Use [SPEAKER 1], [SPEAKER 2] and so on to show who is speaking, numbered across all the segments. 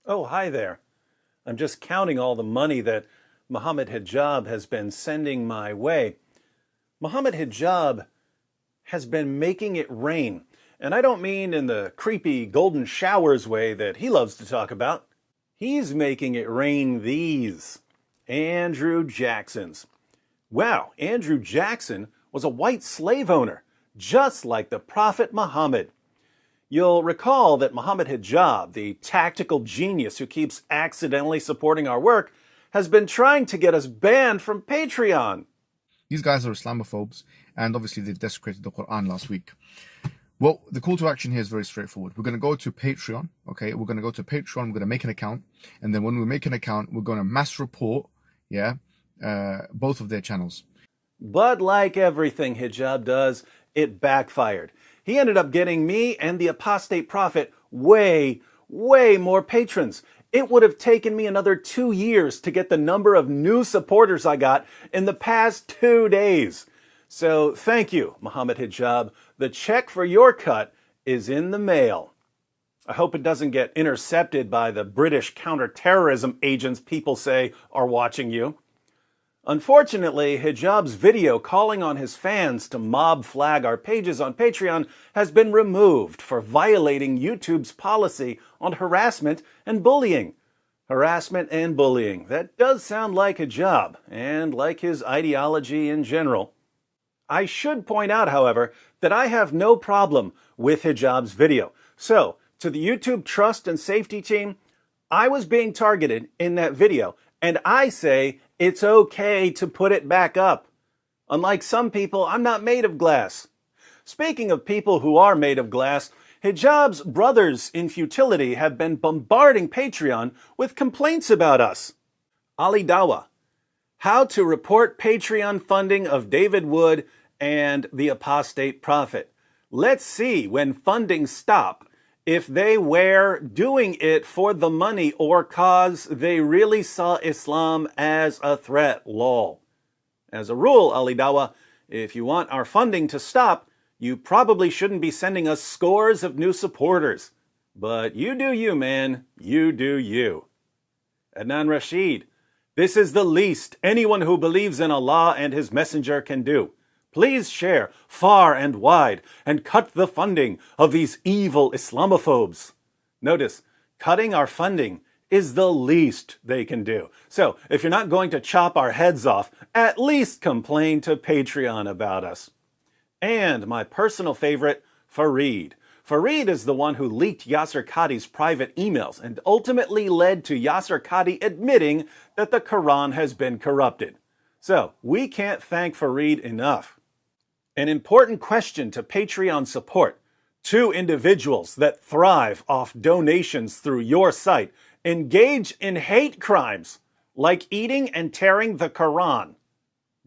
[SPEAKER 1] Oh, hi there. I'm just counting all the money that Mohammed Hijab has been sending my way. Mohammed Hijab has been making it rain. And I don't mean in the creepy golden showers way that he loves to talk about. He's making it rain these Andrew Jacksons. Wow, Andrew Jackson was a white slave owner, just like the Prophet Muhammad. You'll recall that Mohammed Hijab, the tactical genius who keeps accidentally supporting our work, has been trying to get us banned from Patreon.
[SPEAKER 2] These guys are Islamophobes, and obviously they desecrated the Quran last week. Well, the call to action here is very straightforward. We're going to go to Patreon, okay? We're going to go to Patreon, we're going to make an account, and then when we make an account, we're going to mass report, both of their channels.
[SPEAKER 1] But like everything Hijab does, it backfired. He ended up getting me and the apostate prophet way more patrons. It would have taken me another 2 years to get the number of new supporters I got in the past 2 days. So thank you, Mohammed Hijab. The check for your cut is in the mail. I hope it doesn't get intercepted by the British counterterrorism agents people say are watching you. Unfortunately, Hijab's video calling on his fans to mob flag our pages on Patreon has been removed for violating YouTube's policy on harassment and bullying. Harassment and bullying. That does sound like Hijab, and like his ideology in general. I should point out, however, that I have no problem with Hijab's video. So, to the YouTube trust and safety team, I was being targeted in that video, and I say it's okay to put it back up. Unlike some people, I'm not made of glass. Speaking of people who are made of glass, Hijab's brothers in futility have been bombarding Patreon with complaints about us. Ali Dawa, how to report Patreon funding of DavidWood and the apostate prophet. Let's see when funding stop if they were doing it for the money or cause they really saw Islam as a threat, lol. As a rule, Ali Dawa, if you want our funding to stop, you probably shouldn't be sending us scores of new supporters. But you do you, man. You do you. Adnan Rashid, this is the least anyone who believes in Allah and His Messenger can do. Please share far and wide and cut the funding of these evil Islamophobes. Notice, cutting our funding is the least they can do. So, if you're not going to chop our heads off, at least complain to Patreon about us. And my personal favorite, Farid. Farid is the one who leaked Yasser Qadhi's private emails and ultimately led to Yasser Qadhi admitting that the Quran has been corrupted. So, we can't thank Farid enough. An important question to Patreon support. 2 individuals that thrive off donations through your site engage in hate crimes, like eating and tearing the Quran.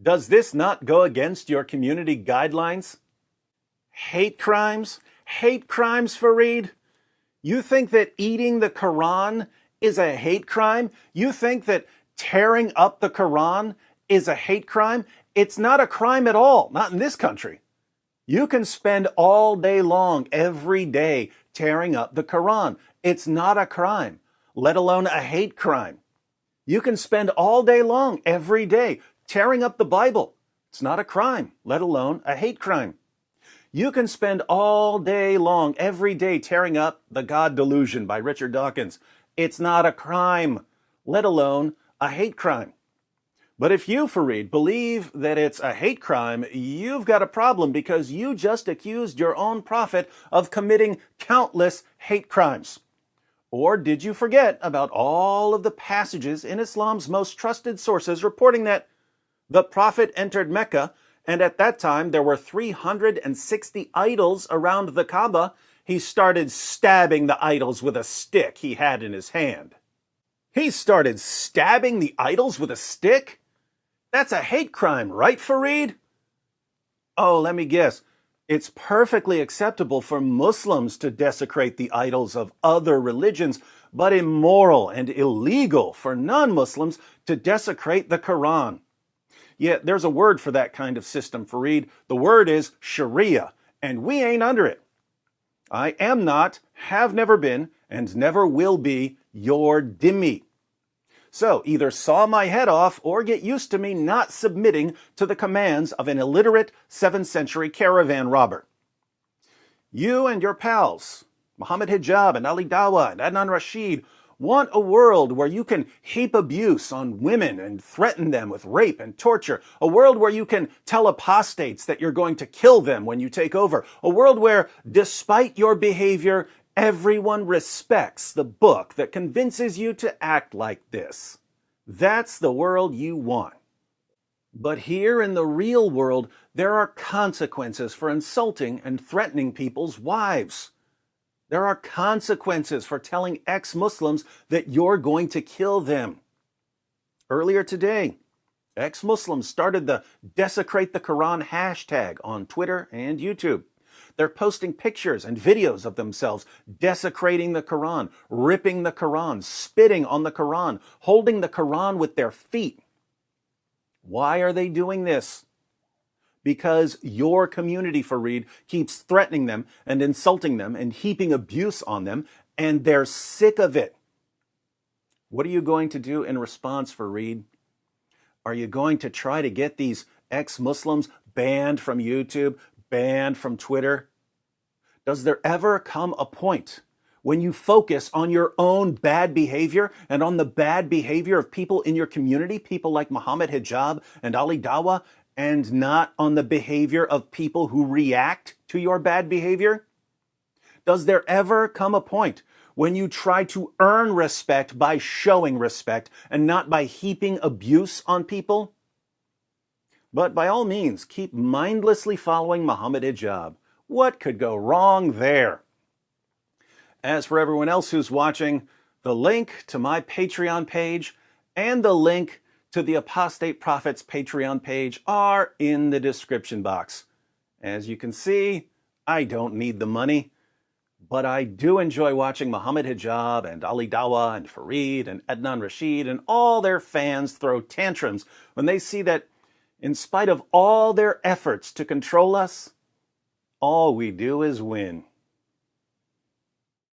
[SPEAKER 1] Does this not go against your community guidelines? Hate crimes? Hate crimes, Farid? You think that eating the Quran is a hate crime? You think that tearing up the Quran is a hate crime? It's not a crime at all, not in this country. You can spend all day long, every day, tearing up the Quran. It's not a crime, let alone a hate crime. You can spend all day long, every day, tearing up the Bible. It's not a crime, let alone a hate crime. You can spend all day long, every day, tearing up The God Delusion by Richard Dawkins. It's not a crime, let alone a hate crime. But if you, Farid, believe that it's a hate crime, you've got a problem because you just accused your own prophet of committing countless hate crimes. Or did you forget about all of the passages in Islam's most trusted sources reporting that the prophet entered Mecca, and at that time there were 360 idols around the Kaaba? He started stabbing the idols with a stick he had in his hand. He started stabbing the idols with a stick? That's a hate crime, right, Farid? Oh, let me guess. It's perfectly acceptable for Muslims to desecrate the idols of other religions, but immoral and illegal for non-Muslims to desecrate the Quran. Yet there's a word for that kind of system, Farid. The word is Sharia, and we ain't under it. I am not, have never been, and never will be You're dhimmi. So either saw my head off or get used to me not submitting to the commands of an illiterate 7th century caravan robber. You and your pals, Muhammad Hijab and Ali Dawah and Adnan Rashid, want a world where you can heap abuse on women and threaten them with rape and torture. A world where you can tell apostates that you're going to kill them when you take over. A world where, despite your behavior, everyone respects the book that convinces you to act like this. That's the world you want. But here in the real world, there are consequences for insulting and threatening people's wives. There are consequences for telling ex-Muslims that you're going to kill them. Earlier today, ex-Muslims started the Desecrate the Quran hashtag on Twitter and YouTube. They're posting pictures and videos of themselves desecrating the Quran, ripping the Quran, spitting on the Quran, holding the Quran with their feet. Why are they doing this? Because your community, Farid, keeps threatening them and insulting them and heaping abuse on them, and they're sick of it. What are you going to do in response, Farid? Are you going to try to get these ex-Muslims banned from YouTube, banned from Twitter? Does there ever come a point when you focus on your own bad behavior and on the bad behavior of people in your community, people like Muhammad Hijab and Ali Dawah, and not on the behavior of people who react to your bad behavior? Does there ever come a point when you try to earn respect by showing respect and not by heaping abuse on people? But by all means, keep mindlessly following Muhammad Hijab. What could go wrong there? As for everyone else who's watching, the link to my Patreon page and the link to the Apostate Prophet's Patreon page are in the description box. As you can see, I don't need the money, but I do enjoy watching Muhammad Hijab and Ali Dawah and Farid and Adnan Rashid and all their fans throw tantrums when they see that, in spite of all their efforts to control us, all we do is win.